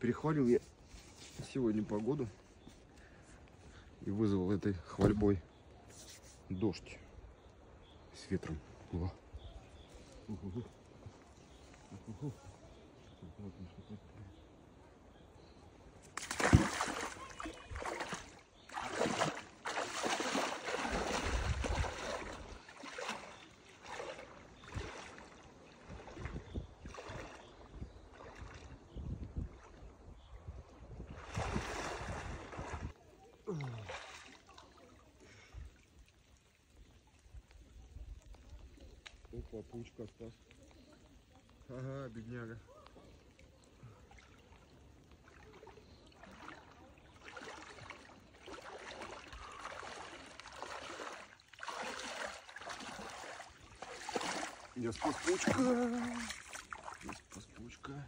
Перехвалил я сегодня погоду и вызвал этой хвальбой дождь с ветром. О. Опа, паучка спас. Ага, бедняга. Я спас паучка. Я спас паучка.